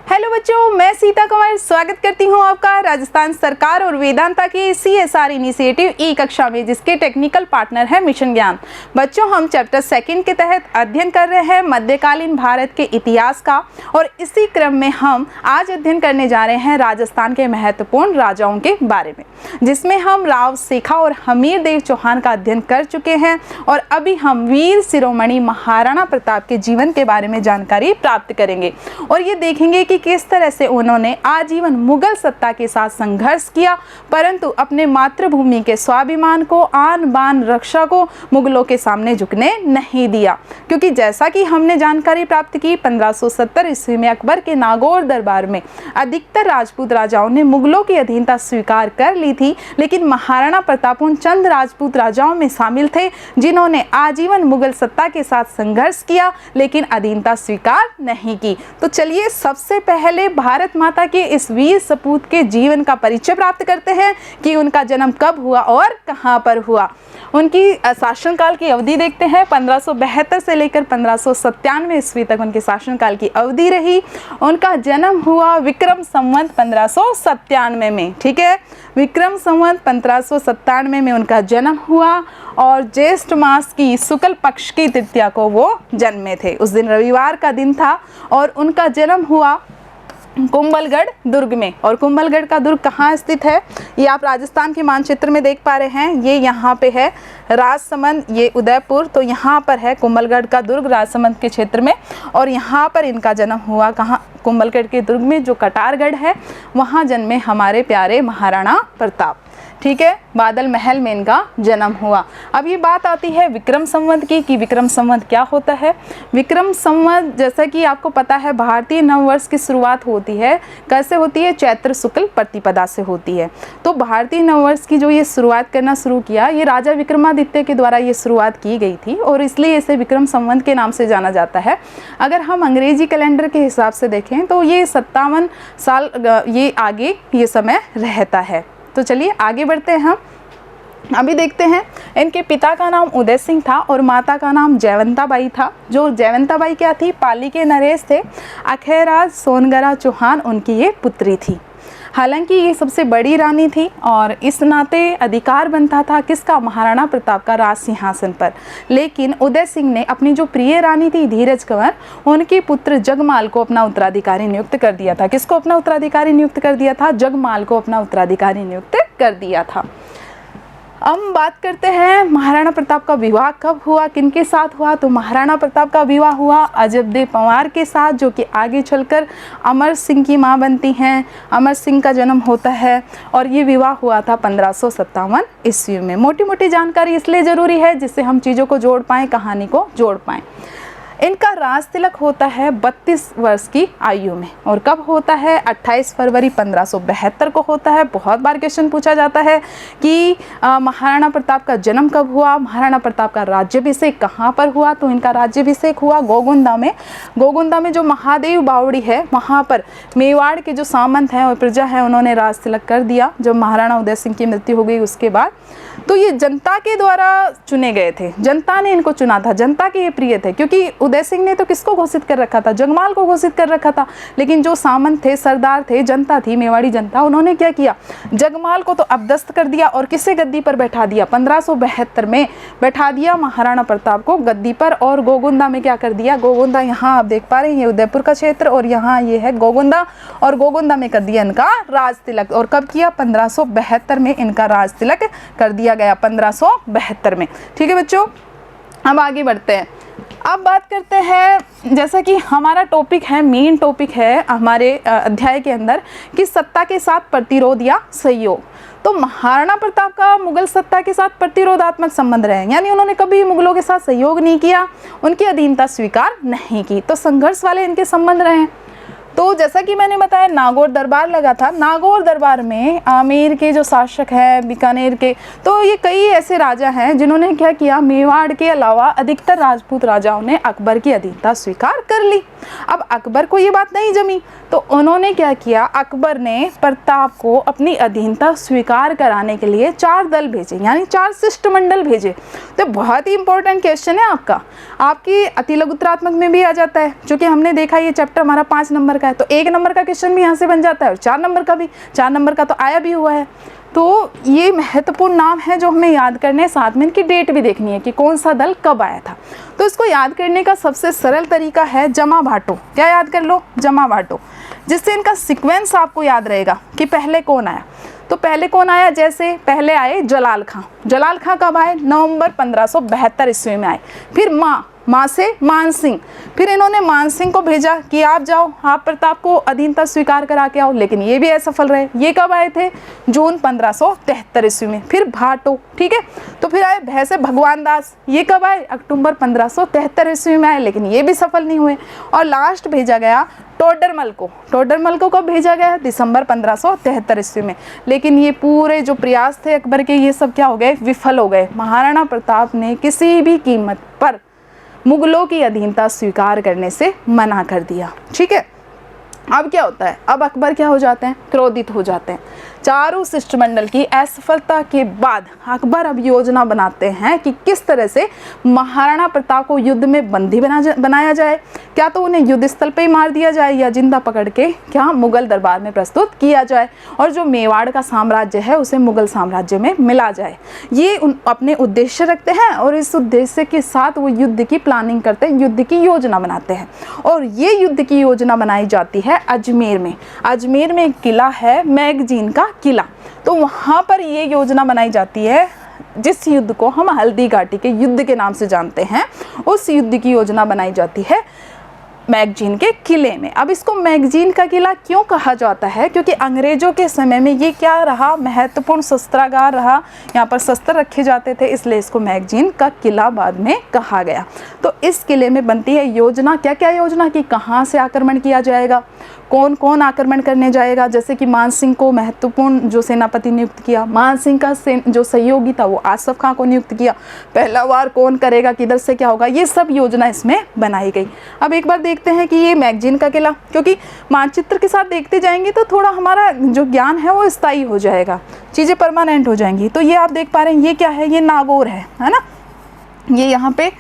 Hello बच्चों, मैं सीता कंवर स्वागत करती हूं आपका राजस्थान सरकार और वेदांता के CSR इनिशिएटिव ई कक्षा में, जिसके टेक्निकल पार्टनर है मिशन ज्ञान। बच्चों, हम चैप्टर 2 के तहत अध्ययन कर रहे हैं मध्यकालीन भारत के इतिहास का, और इसी क्रम में हम आज अध्ययन करने जा रहे हैं राजस्थान के महत्वपूर्ण राजाओं के बारे में, जिसमें हम राव सेखा और हमीर देव चौहान का अध्ययन कर चुके हैं। और अभी हम वीर शिरोमणि महाराणा प्रताप के जीवन के बारे में जानकारी प्राप्त करेंगे और ये देखेंगे कि किस तरह से उन्होंने आजीवन मुगल सत्ता के साथ संघर्ष किया, परंतु अपने मातृभूमि के स्वाभिमान को, आन बान रक्षा को मुगलों के सामने झुकने नहीं दिया। क्योंकि जैसा कि हमने जानकारी प्राप्त की, 1570 ईस्वी में अकबर के नागौर दरबार में अधिकतर राजपूत राजाओं ने मुगलों की अधीनता स्वीकार कर ली थी, लेकिन महाराणा प्रताप उन चंद राजपूत राजाओं में शामिल थे जिन्होंने आजीवन मुगल सत्ता के साथ संघर्ष किया लेकिन अधीनता स्वीकार नहीं की। तो चलिए सबसे पहले भारत माता के इस वीर सपूत के जीवन का परिचय प्राप्त करते हैं कि उनका जन्म कब हुआ और कहां पर हुआ। उनकी शासनकाल की अवधि देखते हैं। 1572 से लेकर 1597 ईस्वी तक उनके शासनकाल की अवधि रही। उनका जन्म हुआ विक्रम संवत 1597 में, ठीक है, विक्रम संवत 1597 में उनका जन्म हुआ और ज्येष्ठ मास की शुक्ल पक्ष की तृतीया को वो जन्मे थे। उस दिन रविवार का दिन था और उनका जन्म हुआ कुंभलगढ़ दुर्ग में। और कुंभलगढ़ का दुर्ग कहाँ स्थित है, ये आप राजस्थान के मानचित्र में देख पा रहे हैं। ये यहाँ पे है राजसमंद, ये उदयपुर, तो यहाँ पर है कुंभलगढ़ का दुर्ग राजसमंद के क्षेत्र में। और यहाँ पर इनका जन्म हुआ कहाँ, कुंभलगढ़ के दुर्ग में जो कटारगढ़ है वहाँ जन्मे हमारे प्यारे महाराणा प्रताप, ठीक है। बादल महल में इनका जन्म हुआ। अब ये बात आती है विक्रम संवत की कि विक्रम संवत क्या होता है। विक्रम संवत, जैसा कि आपको पता है, भारतीय नववर्ष की शुरुआत होती है, कैसे होती है, चैत्र शुक्ल प्रतिपदा से होती है। तो भारतीय नववर्ष की जो ये शुरुआत करना शुरू किया, ये राजा विक्रमादित्य के द्वारा ये शुरुआत की गई थी और इसलिए इसे विक्रम संवत के नाम से जाना जाता है। अगर हम अंग्रेजी कैलेंडर के हिसाब से देखें तो ये 57 साल ये आगे ये समय रहता है। तो चलिए आगे बढ़ते हैं। हम अभी देखते हैं, इनके पिता का नाम उदय सिंह था और माता का नाम जयवंता बाई था। जो जयवंता बाई क्या थी, पाली के नरेश थे। अखेराज सोनगरा चौहान उनकी ये पुत्री थी। हालांकि ये सबसे बड़ी रानी थी और इस नाते अधिकार बनता था किसका, महाराणा प्रताप का राज सिंहासन पर। लेकिन उदय सिंह ने अपनी जो प्रिय रानी थी धीरज कंवर, उनके पुत्र जगमाल को अपना उत्तराधिकारी नियुक्त कर दिया था। किसको अपना उत्तराधिकारी नियुक्त कर दिया था, जगमाल को अपना उत्तराधिकारी नियुक्त कर दिया था। अब बात करते हैं महाराणा प्रताप का विवाह कब हुआ, किनके साथ हुआ। तो महाराणा प्रताप का विवाह हुआ अजबदेव पंवार के साथ, जो कि आगे चलकर अमर सिंह की मां बनती हैं। अमर सिंह का जन्म होता है और ये विवाह हुआ था 1557 ईस्वी में। मोटी मोटी जानकारी इसलिए ज़रूरी है जिससे हम चीज़ों को जोड़ पाएँ, कहानी को जोड़ पाएँ। इनका राज तिलक होता है 32 वर्ष की आयु में। और कब होता है, 28 फरवरी 1572 को होता है। बहुत बार क्वेश्चन पूछा जाता है कि महाराणा प्रताप का जन्म कब हुआ, महाराणा प्रताप का राज्याभिषेक कहाँ पर हुआ। तो इनका राज्याभिषेक हुआ गोगुंदा में। गोगुंदा में जो महादेव बावड़ी है वहाँ पर मेवाड़ के जो सामंत हैं और प्रजा है, उन्होंने राज तिलक कर दिया जब महाराणा उदय सिंह की मृत्यु हो गई उसके बाद। तो ये जनता के द्वारा चुने गए थे, जनता ने इनको चुना था, जनता के ये प्रिय थे। क्योंकि उदय सिंह ने तो किसको घोषित कर रखा था, जगमाल को घोषित कर रखा था, लेकिन जो सामंत थे, सरदार थे, जनता थी, मेवाड़ी जनता, उन्होंने क्या किया, जगमाल को तो अपदस्थ कर दिया और किसे गद्दी पर बैठा दिया, 1572 में बैठा दिया महाराणा प्रताप को गद्दी पर। और गोगुंदा में क्या कर दिया, गोगुंदा यहाँ आप देख पा रहे हैं, ये उदयपुर का क्षेत्र और यहाँ ये है गोगुंदा, और गोगुंदा में कर दिया इनका राज तिलक। और कब किया, 1572 में इनका राज तिलक कर दिया गया, 1572 में, ठीक है बच्चों। अब आगे बढ़ते हैं। अब बात करते हैं, जैसा कि हमारा टॉपिक है, मेन टॉपिक है हमारे अध्याय के अंदर कि सत्ता के साथ प्रतिरोध या सहयोग। तो महाराणा प्रताप का मुगल सत्ता के साथ प्रतिरोधात्मक संबंध रहे, यानी उन्होंने कभी मुगलों के साथ सहयोग नहीं किया, उनकी अधीनता स्वीकार नहीं की, तो संघर्ष वाले इनके संबंध रहे। तो जैसा कि मैंने बताया, नागौर दरबार लगा था। नागौर दरबार में आमेर के जो शासक हैं, बीकानेर के, तो ये कई ऐसे राजा हैं जिन्होंने क्या किया, मेवाड़ के अलावा अधिकतर राजपूत राजाओं ने अकबर की अधीनता स्वीकार कर ली। अब अकबर को ये बात नहीं जमी, तो उन्होंने क्या किया, अकबर ने प्रताप को अपनी अधीनता स्वीकार कराने के लिए 4 दल भेजे, यानी 4 शिष्टमंडल भेजे। तो बहुत ही इंपॉर्टेंट क्वेश्चन है आपका, आपकी अति लघुत्रात्मक में भी आ जाता है, क्योंकि हमने देखा ये चैप्टर हमारा 5 नंबर का का है, तो 1 नंबर का क्वेश्चन भी यहाँ से बन जाता है और 4 नंबर का भी। 4 नंबर का तो आया भी हुआ है। तो ये महत्वपूर्ण नाम है जो हमें याद करने हैं, साथ में इनकी डेट भी देखनी है कि कौन सा दल कब आया था। तो इसको याद करने का सबसे सरल तरीका है जमा बांटो। क्या याद कर लो? जमा बांटो, जिससे इनका सीक्वेंस आपको याद रहेगा कि पहले कौन आया। तो पहले कौन आया? जैसे पहले आए जलाल खां। जलाल खां कब आए? नवंबर 1572 ईस्वी में आए। फिर माँ से मान सिंह। फिर इन्होंने मान सिंह को भेजा कि आप जाओ, आप प्रताप को अधीनता स्वीकार करा के आओ, लेकिन ये भी असफल रहे। ये कब आए थे? जून 1573 ईस्वी में। फिर भाटो, ठीक है। तो फिर आए भैसे भगवान दास। ये कब आए? अक्टूबर 1573 ईस्वी में आए, लेकिन ये भी सफल नहीं हुए। और लास्ट भेजा गया टोडरमल को। टोडरमल को कब भेजा गया? दिसंबर 1573 ईस्वी में। लेकिन ये पूरे जो प्रयास थे अकबर के, ये सब क्या हो गए? विफल हो गए। महाराणा प्रताप ने किसी भी कीमत पर मुगलों की अधीनता स्वीकार करने से मना कर दिया। ठीक है। अब क्या होता है? अब अकबर क्या हो जाते हैं? क्रोधित हो जाते हैं। चारों शिष्टमंडल की असफलता के बाद अकबर अब योजना बनाते हैं कि किस तरह से महाराणा प्रताप को युद्ध में बंदी बनाया जाए। क्या तो उन्हें युद्ध स्थल पे ही मार दिया जाए या जिंदा पकड़ के क्या मुगल दरबार में प्रस्तुत किया जाए और जो मेवाड़ का साम्राज्य है उसे मुगल साम्राज्य में मिला जाए। ये अपने उद्देश्य रखते हैं और इस उद्देश्य के साथ वो युद्ध की प्लानिंग करते हैं, युद्ध की योजना बनाते हैं। और ये युद्ध की योजना बनाई जाती है अजमेर में। अजमेर में एक किला है मैगजीन का किला, तो वहाँ पर ये योजना बनाई जाती है। जिस युद्ध को हम हल्दी घाटी के युद्ध के नाम से जानते हैं, उस युद्ध की योजना बनाई जाती है मैगजीन के किले में। अब इसको मैगजीन का किला क्यों कहा जाता है? क्योंकि अंग्रेजों के समय में ये क्या रहा? महत्वपूर्ण शस्त्रागार रहा। यहाँ पर शस्त्र रखे जाते थे, इसलिए इसको मैगजीन का किला बाद में कहा गया। तो इस किले में बनती है योजना। क्या क्या योजना? कि कहाँ से आक्रमण किया जाएगा, कौन कौन आक्रमण करने जाएगा। जैसे कि मान सिंह को महत्वपूर्ण जो सेनापति नियुक्त किया, मान सिंह का जो सहयोगी था वो आसफ खां को नियुक्त किया। पहला वार कौन करेगा, किधर से क्या होगा, ये सब योजना इसमें बनाई गई। अब एक बार देखते हैं कि ये मैगजीन का किला, क्योंकि मानचित्र के साथ देखते जाएंगे तो थोड़ा हमारा जो ज्ञान है वो स्थायी हो जाएगा, चीज़ें परमानेंट हो जाएंगी। तो ये आप देख पा रहे हैं, ये क्या है? ये नागौर है ना। ये यहाँ पे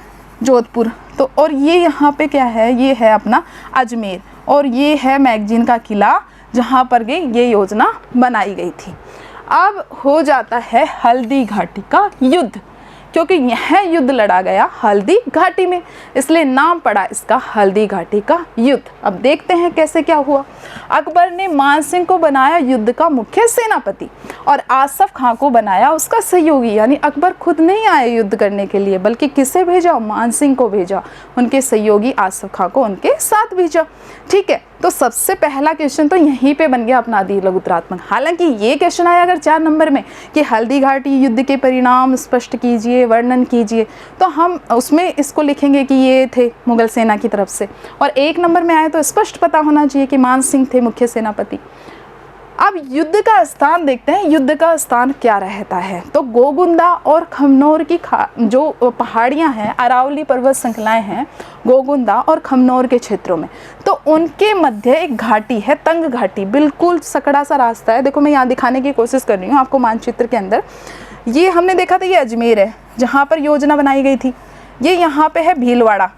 जोधपुर, तो और ये यहाँ पे क्या है? ये है अपना अजमेर, और ये है मैगजीन का किला जहाँ पर ये योजना बनाई गई थी। अब हो जाता है हल्दी घाटी का युद्ध, क्योंकि यह युद्ध लड़ा गया हल्दी घाटी में, इसलिए नाम पड़ा इसका हल्दी घाटी का युद्ध। अब देखते हैं कैसे क्या हुआ। अकबर ने मान सिंह को बनाया युद्ध का मुख्य सेनापति और आसफ खां को बनाया उसका सहयोगी। यानी अकबर खुद नहीं आए युद्ध करने के लिए, बल्कि किसे भेजा? मान सिंह को भेजा, उनके सहयोगी आसफ खां को उनके साथ भेजा। ठीक है। तो सबसे पहला क्वेश्चन तो यहीं पे बन गया अपना आदि लघुत्रात्मक। हालांकि ये क्वेश्चन आया अगर 4 नंबर में कि हल्दी घाटी युद्ध के परिणाम स्पष्ट कीजिए, वर्णन कीजिए, तो हम उसमें इसको लिखेंगे कि ये थे मुगल सेना की तरफ से। और 1 नंबर में आए तो स्पष्ट पता होना चाहिए कि मान सिंह थे मुख्य सेनापति। अब युद्ध का स्थान देखते हैं, युद्ध का स्थान क्या रहता है? तो गोगुंदा और खमनौर की जो पहाड़ियां हैं, अरावली पर्वत श्रृंखलाएं हैं गोगुंदा और खमनौर के क्षेत्रों में, तो उनके मध्य एक घाटी है, तंग घाटी। बिल्कुल सकड़ा सा रास्ता है। देखो मैं यहाँ दिखाने की कोशिश कर रही हूँ आपको मानचित्र के अंदर। ये हमने देखा था, ये अजमेर है जहाँ पर योजना बनाई गई थी। ये यहाँ पे है भीलवाड़ा,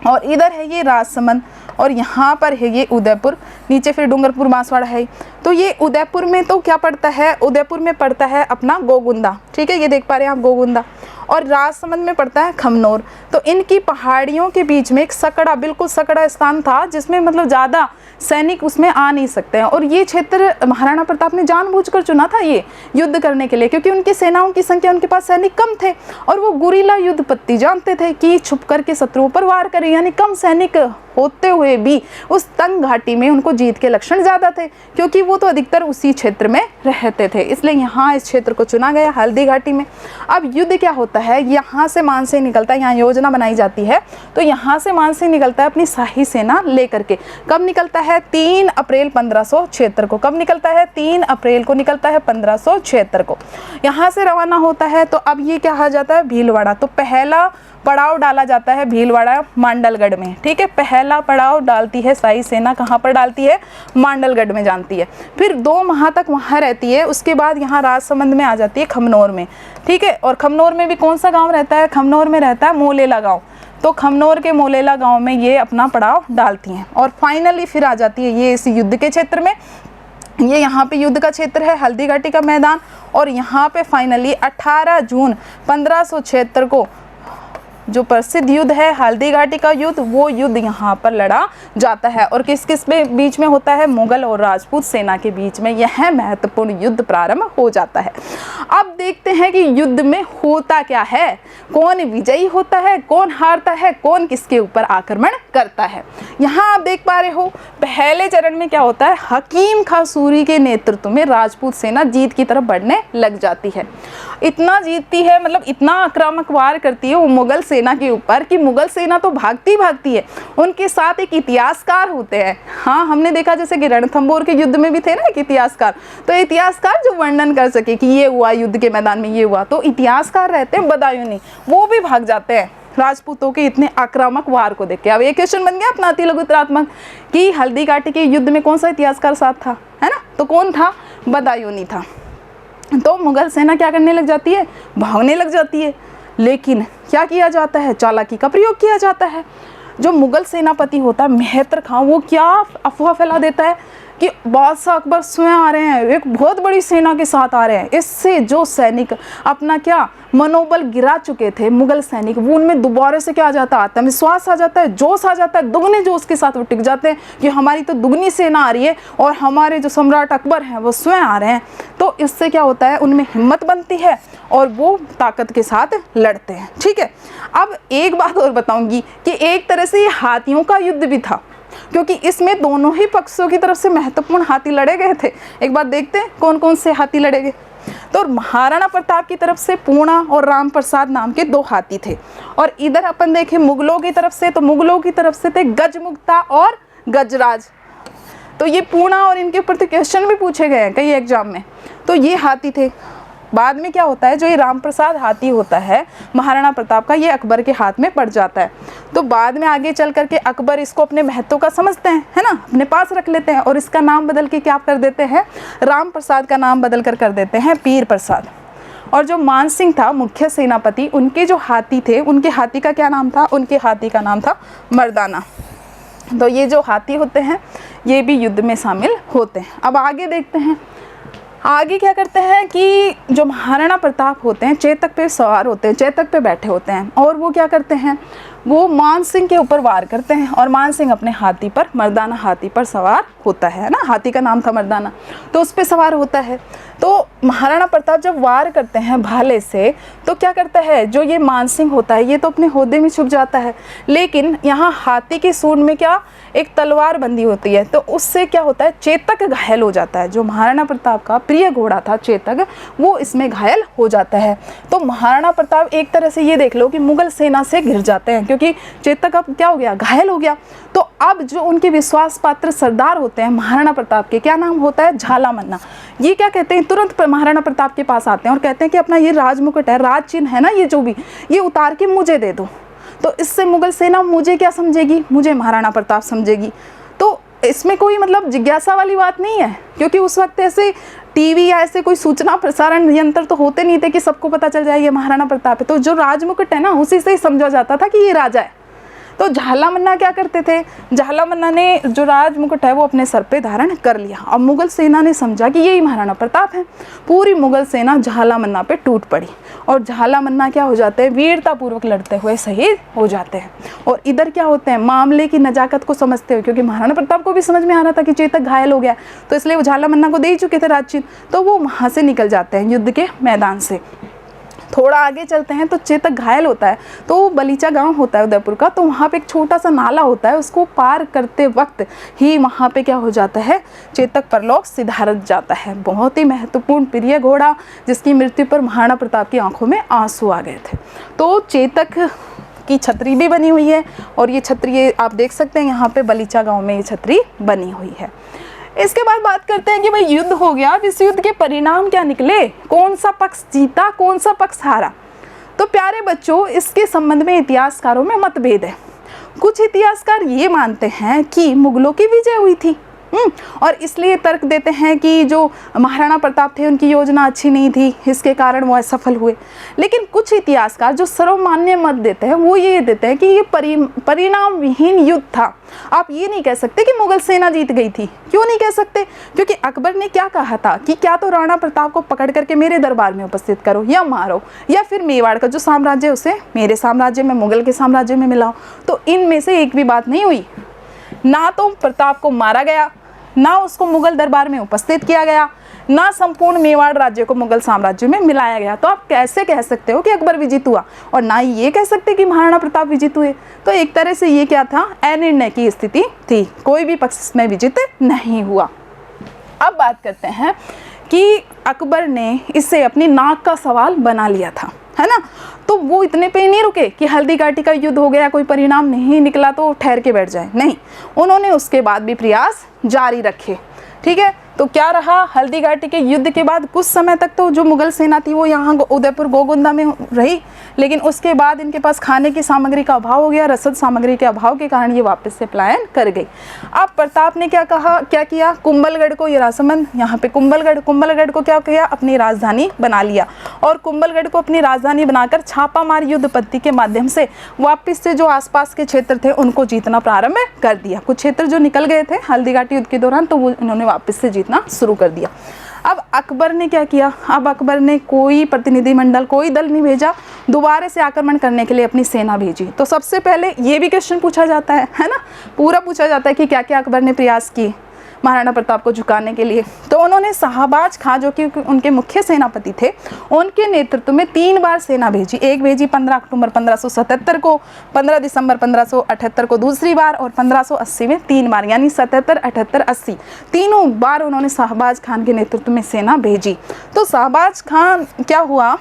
और इधर है ये राजसमंद, और यहाँ पर है ये उदयपुर, नीचे फिर डूंगरपुर बांसवाड़ा है। तो ये उदयपुर में तो क्या पड़ता है? उदयपुर में पड़ता है अपना गोगुंदा। ठीक है, ये देख पा रहे हैं आप गोगुंदा। और राजसमंद में पड़ता है खमनौर। तो इनकी पहाड़ियों के बीच में एक सकड़ा, बिल्कुल सकड़ा स्थान था, जिसमें मतलब ज़्यादा सैनिक उसमें आ नहीं सकते हैं। और ये क्षेत्र महाराणा प्रताप ने जानबूझकर चुना था ये युद्ध करने के लिए, क्योंकि उनकी सेनाओं की संख्या, उनके पास सैनिक कम थे और वो गुरीला युद्ध पत्ती जानते थे कि छुप करके शत्रुओं पर वार करें। यानी कम सैनिक होते हुए भी उस तंग घाटी में उनको जीत के लक्षण ज़्यादा थे, क्योंकि वो तो अधिकतर उसी क्षेत्र में रहते थे। इसलिए यहाँ इस क्षेत्र को चुना गया, हल्दी घाटी में। अब युद्ध क्या होता है? यहाँ से मान सिंह निकलता है, यहाँ योजना बनाई जाती है, तो यहाँ से मान सिंह निकलता है अपनी शाही सेना लेकर के। कब निकलता है? 3 अप्रैल 1576 को। कब निकलता है? 3 अप्रैल को निकलता है 1576 को। यहाँ से रवाना होता है। तो अब ये क्या कहा जाता है? भीलवाड़ा। तो पहला पड़ाव डाला जाता है भीलवाड़ा मांडलगढ़ में। ठीक है, पहला पड़ाव डालती है शाही सेना, कहाँ पर डालती है? मांडलगढ़ में जानती है। फिर 2 माह तक वहाँ रहती है। उसके बाद यहाँ राजसमंद में आ जाती है, खमनौर में। ठीक है, और खमनौर में भी कौन सा गांव रहता है? खमनौर में रहता है मोलेला गांव। तो खमनोर के मोलेला गांव में ये अपना पड़ाव डालती हैं और फाइनली फिर आ जाती है ये इस युद्ध के क्षेत्र में। ये यहाँ पे युद्ध का क्षेत्र है, हल्दी घाटी का मैदान, और यहाँ पे फाइनली 18 जून 1576 को जो प्रसिद्ध युद्ध है हल्दी घाटी का युद्ध, वो युद्ध यहाँ पर लड़ा जाता है। और किस किस बीच में होता है? मुगल और राजपूत सेना के बीच में यह महत्वपूर्ण युद्ध प्रारंभ हो जाता है। अब देखते हैं कि युद्ध में होता क्या है, कौन विजयी होता है, कौन हारता है, कौन किसके ऊपर आक्रमण करता है। यहाँ आप देख पा रहे हो पहले चरण में क्या होता है, हकीम खां सूरी के नेतृत्व में राजपूत सेना जीत की तरफ बढ़ने लग जाती है। इतना जीतती है, मतलब इतना आक्रामक वार करती है वो मुगल सेना के ऊपर कि मुगल सेना तो भागती भागती है। उनके साथ एक इतिहासकार होते हैं। हाँ, हमने देखा जैसे कि रणथंभौर के युद्ध में भी थे ना एक इतिहासकार, तो इतिहासकार जो वर्णन कर सके कि ये हुआ युद्ध के मैदान में, ये हुआ, तो इतिहासकार रहते हैं बदायूनी, वो भी भाग जाते हैं राजपूतों के इतने आक्रामक वार को देख के। अब ये क्वेश्चन बन गया अपना अति लघुतरात्मक कि हल्दी घाटी के युद्ध में कौन सा इतिहासकार साथ था, है ना? तो कौन था? बदायूनी था। तो मुगल सेना क्या करने लग जाती है? भागने लग जाती है। लेकिन क्या किया जाता है? चालाकी का प्रयोग किया जाता है। जो मुगल सेनापति होता है मेहतर खां, वो क्या अफवाह फैला देता है कि बादशाह अकबर स्वयं आ रहे हैं, एक बहुत बड़ी सेना के साथ आ रहे हैं। इससे जो सैनिक अपना क्या मनोबल गिरा चुके थे मुगल सैनिक, वो उनमें दोबारा से क्या आ जाता है? आत्मविश्वास आ जाता है, जोश आ जाता है, दुगने जोश के साथ वो टिक जाते हैं कि हमारी तो दुगनी सेना आ रही है और हमारे जो सम्राट अकबर हैं वो स्वयं आ रहे हैं। तो इससे क्या होता है? उनमें हिम्मत बनती है और वो ताकत के साथ लड़ते हैं। ठीक है, अब एक बात और बताऊंगी कि एक तरह से ये हाथियों का युद्ध भी था, क्योंकि इसमें दोनों ही पक्षों की तरफ से महत्वपूर्ण हाथी लड़े गए थे। एक बार देखते हैं कौन कौन से हाथी लड़े गए। तो महाराणा प्रताप की तरफ से पूर्णा और राम प्रसाद नाम के 2 हाथी थे, और इधर अपन देखें मुगलों की तरफ से, तो मुगलों की तरफ से थे गजमुक्ता और गजराज। तो ये पूर्णा और इनके ऊपर तो क्वेश्चन भी पूछे गए हैं कई एग्जाम में। तो ये हाथी थे। बाद में क्या होता है, जो ये राम प्रसाद हाथी होता है महाराणा प्रताप का, ये अकबर के हाथ में पड़ जाता है। तो बाद में आगे चल करके अकबर इसको अपने महत्व का समझते हैं, है ना, अपने पास रख लेते हैं और इसका नाम बदल के क्या कर देते हैं? राम प्रसाद का नाम बदल कर देते हैं पीर प्रसाद। और जो मान सिंह था मुख्य सेनापति, उनके जो हाथी थे, उनके हाथी का क्या नाम था? उनके हाथी का नाम था मर्दाना। तो ये जो हाथी होते हैं ये भी युद्ध में शामिल होते हैं। अब आगे देखते हैं, आगे क्या करते हैं कि जो महाराणा प्रताप होते हैं चेतक पे सवार होते हैं, चेतक पे बैठे होते हैं, और वो क्या करते हैं? वो मान सिंह के ऊपर वार करते हैं, और मान सिंह अपने हाथी पर, मर्दाना हाथी पर सवार होता है ना, हाथी का नाम था मर्दाना, तो उस पर सवार होता है। तो महाराणा प्रताप जब वार करते हैं भाले से, तो क्या करता है? जो ये मान सिंह होता है ये तो अपने होदे में छुप जाता है, लेकिन यहाँ हाथी की सूंड में क्या एक तलवार बंदी होती है, तो उससे क्या होता है? चेतक घायल हो जाता है। जो महाराणा प्रताप का प्रिय घोड़ा था चेतक, वो इसमें घायल हो जाता है। तो महाराणा प्रताप एक तरह से ये देख लो कि मुगल सेना से घिर जाते हैं, क्योंकि चेतक अब क्या हो गया? घायल हो गया। तो अब जो उनके विश्वास पात्र सरदार होते हैं महाराणा प्रताप के, क्या नाम होता है? झालामन्ना। ये क्या कहते हैं? तुरंत महाराणा प्रताप के पास आते हैं और कहते हैं कि अपना ये राजमुकुट है, राज चिन्ह है ना, ये जो भी, ये उतार के मुझे दे दो। तो इससे मुगल सेना मुझे क्या समझेगी? मुझे महाराणा प्रताप समझेगी। तो इसमें कोई मतलब जिज्ञासा वाली बात नहीं है, क्योंकि उस वक्त ऐसे टीवी या ऐसे कोई सूचना प्रसारण यंत्र तो होते नहीं थे कि सबको पता चल जाए ये महाराणा प्रताप है। तो जो राजमुकुट है ना, उसी से ही समझा जाता था कि ये राजा है। तो झालामन्ना क्या करते थे? झालामन्ना ने जो राजमुकुट है वो अपने सर पे धारण कर लिया। अब मुगल सेना ने समझा कि यही महाराणा प्रताप है। पूरी मुगल सेना झालामन्ना पे टूट पड़ी, और झालामन्ना क्या हो जाते हैं? वीरतापूर्वक लड़ते हुए शहीद हो जाते हैं। और इधर क्या होते हैं? मामले की नजाकत को समझते हुए, क्योंकि महाराणा प्रताप को भी समझ में आ रहा था कि चेतक घायल हो गया, तो इसलिए वो झालामन्ना को दे ही चुके थे राजचिन्ह, तो वो वहाँ से निकल जाते हैं युद्ध के मैदान से। थोड़ा आगे चलते हैं तो चेतक घायल होता है, तो बलीचा गांव होता है उदयपुर का, तो वहाँ पे एक छोटा सा नाला होता है, उसको पार करते वक्त ही वहाँ पे क्या हो जाता है? चेतक परलोक सिधारत जाता है। बहुत ही महत्वपूर्ण प्रिय घोड़ा, जिसकी मृत्यु पर महाराणा प्रताप की आंखों में आंसू आ गए थे। तो चेतक की छतरी भी बनी हुई है, और ये छतरी आप देख सकते हैं यहाँ पे बलीचा गाँव में ये छतरी बनी हुई है। इसके बाद बात करते हैं कि भाई युद्ध हो गया, अब इस युद्ध के परिणाम क्या निकले? कौन सा पक्ष जीता, कौन सा पक्ष हारा? तो प्यारे बच्चों, इसके संबंध में इतिहासकारों में मतभेद है। कुछ इतिहासकार ये मानते हैं कि मुगलों की विजय हुई थी, और इसलिए तर्क देते हैं कि जो महाराणा प्रताप थे उनकी योजना अच्छी नहीं थी, इसके कारण वो असफल हुए। लेकिन कुछ इतिहासकार जो सर्वमान्य मत देते हैं वो ये देते हैं कि ये परिणाम विहीन युद्ध था। आप ये नहीं कह सकते कि मुगल सेना जीत गई थी। क्यों नहीं कह सकते? क्योंकि अकबर ने क्या कहा था कि क्या तो राणा प्रताप को पकड़ करके मेरे दरबार में उपस्थित करो या मारो, या फिर मेवाड़ का जो साम्राज्य उसे मेरे साम्राज्य में, मुगल के साम्राज्य में मिलाओ। तो इनमें से एक भी बात नहीं हुई। ना तो प्रताप को मारा गया, ना उसको मुगल दरबार में उपस्थित किया गया, ना संपूर्ण मेवाड़ राज्य को मुगल साम्राज्य में मिलाया गया। तो आप कैसे कह सकते हो कि अकबर विजित हुआ, और ना ही ये कह सकते कि महाराणा प्रताप विजित हुए। तो एक तरह से ये क्या था, अनिर्णय की स्थिति थी, कोई भी पक्ष में विजित नहीं हुआ। अब बात करते हैं कि अकबर ने इसे अपनी नाक का सवाल बना लिया था, है ना। तो वो इतने पे नहीं रुके कि हल्दी घाटी का युद्ध हो गया, कोई परिणाम नहीं निकला तो ठहर के बैठ जाए, नहीं, उन्होंने उसके बाद भी प्रयास जारी रखे। ठीक है, तो क्या रहा, हल्दी घाटी के युद्ध के बाद कुछ समय तक तो जो मुगल सेना थी वो यहाँ उदयपुर गोगुंदा में रही, लेकिन उसके बाद इनके पास खाने की सामग्री का अभाव हो गया, रसद सामग्री के अभाव के कारण ये वापस से पलायन कर गई। अब प्रताप ने क्या किया, कुंभलगढ़ को, ये राजसमंद, यहाँ पे कुंभलगढ़ को क्या किया, अपनी राजधानी बना लिया। और कुंभलगढ़ को अपनी राजधानी बनाकर छापामार युद्ध पद्धति के माध्यम से वापस से जो आसपास के क्षेत्र थे उनको जीतना प्रारंभ कर दिया। कुछ क्षेत्र जो निकल गए थे हल्दी घाटी युद्ध के दौरान, तो वो इन्होंने वापस से जीतना शुरू कर दिया। अब अकबर ने क्या किया, अब अकबर ने कोई प्रतिनिधिमंडल, कोई दल नहीं भेजा, दोबारा से आक्रमण करने के लिए अपनी सेना भेजी। तो सबसे पहले ये भी क्वेश्चन पूछा जाता है ना, पूरा पूछा जाता है कि क्या क्या अकबर ने प्रयास किए महाराणा प्रताप को झुकाने के लिए। तो उन्होंने शाहबाज खां, जो कि उनके मुख्य सेनापति थे, उनके नेतृत्व में 3 बार सेना भेजी। एक भेजी 15 अक्टूबर 1577 को, 15 दिसंबर 1578 को दूसरी बार, और 1580 में 3 बार, यानी 77, 78, 80 तीनों बार उन्होंने शाहबाज खान के नेतृत्व में सेना भेजी। तो शाहबाज खान क्या हुआ,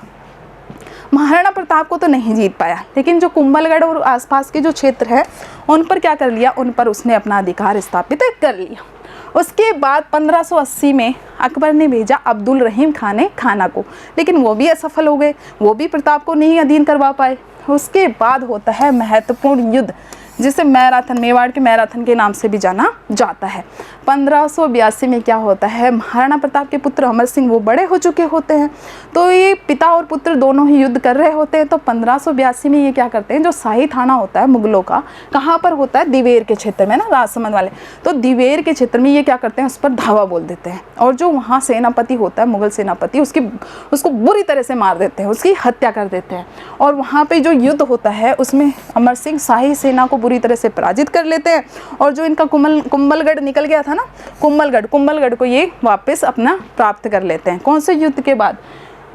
महाराणा प्रताप को तो नहीं जीत पाया, लेकिन जो कुंभलगढ़ और आसपास के जो क्षेत्र है उन पर क्या कर लिया, उन पर उसने अपना अधिकार स्थापित कर लिया। उसके बाद 1580 में अकबर ने भेजा अब्दुल रहीम खान खाना को, लेकिन वो भी असफल हो गए, वो भी प्रताप को नहीं अधीन करवा पाए। उसके बाद होता है महत्वपूर्ण युद्ध, जिसे मैराथन, मेवाड़ के मैराथन के नाम से भी जाना जाता है। 1582 में क्या होता है, महाराणा प्रताप के पुत्र अमर सिंह वो बड़े हो चुके होते हैं, तो ये पिता और पुत्र दोनों ही युद्ध कर रहे होते हैं। तो 1582 में ये क्या करते हैं, जो शाही थाना होता है मुगलों का, कहाँ पर होता है, दिवेर के क्षेत्र में ना, राजसमंद वाले, तो दिवेर के क्षेत्र में ये क्या करते हैं, उस पर धावा बोल देते हैं, और जो वहाँ सेनापति होता है, मुगल सेनापति, उसको बुरी तरह से मार देते हैं, उसकी हत्या कर देते हैं। और वहाँ पर जो युद्ध होता है उसमें अमर सिंह शाही सेना को बुरी तरह से पराजित कर लेते हैं, और जो इनका कुंभलगढ़ निकल गया था ना, कुंभलगढ़ को ये वापस अपना प्राप्त कर लेते हैं। कौन से युद्ध के बाद,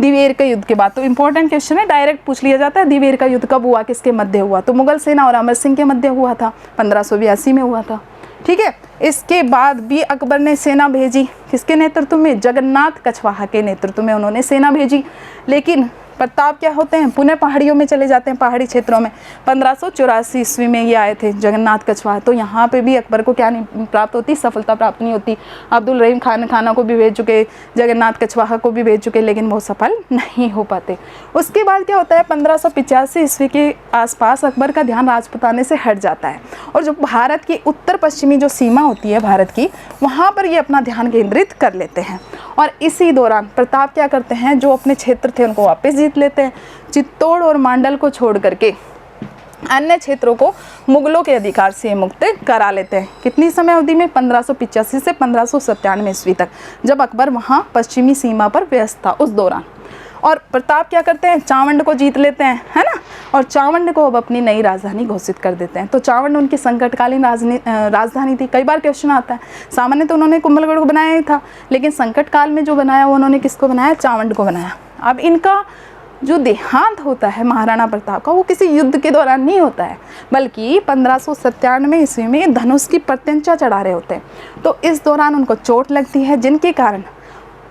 दिवेर के युद्ध के बाद। तो इंपॉर्टेंट क्वेश्चन है, डायरेक्ट पूछ लिया जाता है, दिवेर का युद्ध कब हुआ, किसके मध्य हुआ, तो मुगल सेना और अमर सिंह के मध्य हुआ था, 1582 में हुआ था। ठीक है, इसके बाद भी अकबर ने सेना भेजी, किसके नेतृत्व में, जगन्नाथ कछवाहा के नेतृत्व में उन्होंने सेना भेजी। लेकिन प्रताप क्या होते हैं, पुनः पहाड़ियों में चले जाते हैं, पहाड़ी क्षेत्रों में। 1584 ईस्वी में ये आए थे जगन्नाथ कछवाहा, तो यहाँ पे भी अकबर को क्या नहीं प्राप्त होती, सफलता प्राप्त नहीं होती। अब्दुल रहीम खाना को भी भेज चुके, जगन्नाथ कछवाहा को भी भेज चुके, लेकिन वो सफल नहीं हो पाते। उसके बाद क्या होता है, 1585 ईस्वी के आसपास अकबर का ध्यान राजपुताने से हट जाता है, और जो भारत की उत्तर पश्चिमी जो सीमा होती है भारत की, वहाँ पर ये अपना ध्यान केंद्रित कर लेते हैं। और इसी दौरान प्रताप क्या करते हैं, जो अपने क्षेत्र थे उनको वापस जीत लेते हैं। चित्तौड़ और मांडल को छोड़ करके अन्य क्षेत्रों को मुगलों के अधिकार से मुक्त करा लेते हैं। कितनी समय अवधि में, 1585 से 1597 ईस्वी तक, जब अकबर वहाँ पश्चिमी सीमा पर व्यस्त था उस दौरान। और प्रताप क्या करते हैं, चावंड को जीत लेते हैं, है ना, और चावंड को अब अपनी नई राजधानी घोषित कर देते हैं। तो चावंड उनकी संकटकालीन राजधानी थी। कई बार क्वेश्चन आता है, सामान्य तो उन्होंने कुंभलगढ़ को बनाया ही था, लेकिन संकट काल में जो बनाया वो उन्होंने किसको बनाया, चावंड को बनाया। अब इनका जो देहांत होता है महाराणा प्रताप का, वो किसी युद्ध के दौरान नहीं होता है, बल्कि 1597 ईस्वी में धनुष की प्रत्यंचा चढ़ा रहे होते हैं। तो इस दौरान उनको चोट लगती है, जिनके कारण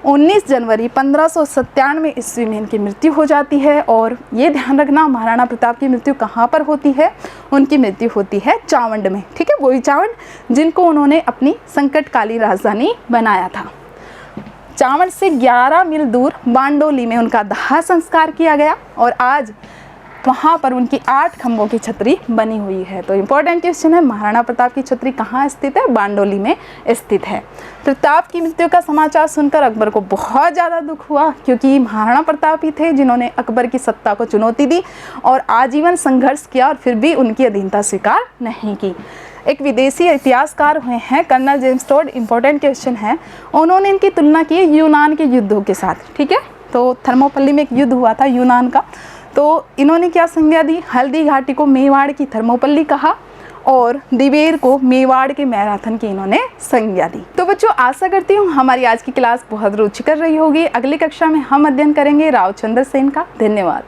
19 जनवरी 1597 ईस्वी में इनकी मृत्यु हो जाती है। और ये ध्यान रखना, महाराणा प्रताप की मृत्यु कहाँ पर होती है, उनकी मृत्यु होती है चावंड में। ठीक है, वही चावंड जिनको उन्होंने अपनी संकटकालीन राजधानी बनाया था। चावंड से 11 मील दूर बांडोली में उनका दाह संस्कार किया गया। और आज वहाँ पर उनकी 8 खंभों की छतरी बनी हुई है। तो इम्पोर्टेंट क्वेश्चन है, महाराणा प्रताप की छतरी कहाँ स्थित है? बारडोली में स्थित है। प्रताप की मृत्यु का समाचार सुनकर अकबर को बहुत ज़्यादा दुख हुआ, क्योंकि महाराणा प्रताप ही थे जिन्होंने अकबर की सत्ता को चुनौती दी और आजीवन संघर्ष किया और फिर भी उनकी अधीनता स्वीकार नहीं की। एक विदेशी इतिहासकार हुए हैं colonel James Tod, important question है, उन्होंने इनकी तुलना की यूनान के युद्धों के साथ। ठीक है, तो थर्मोपल्ली में एक युद्ध हुआ था यूनान का, तो इन्होंने क्या संज्ञा दी? हल्दी घाटी को मेवाड़ की थर्मोपल्ली कहा और दिवेर को मेवाड़ के मैराथन की इन्होंने संज्ञा दी। तो बच्चों, आशा करती हूँ हमारी आज की क्लास बहुत रुचिकर रही होगी। अगली कक्षा में हम अध्ययन करेंगे रावचंद्र सेन का। धन्यवाद।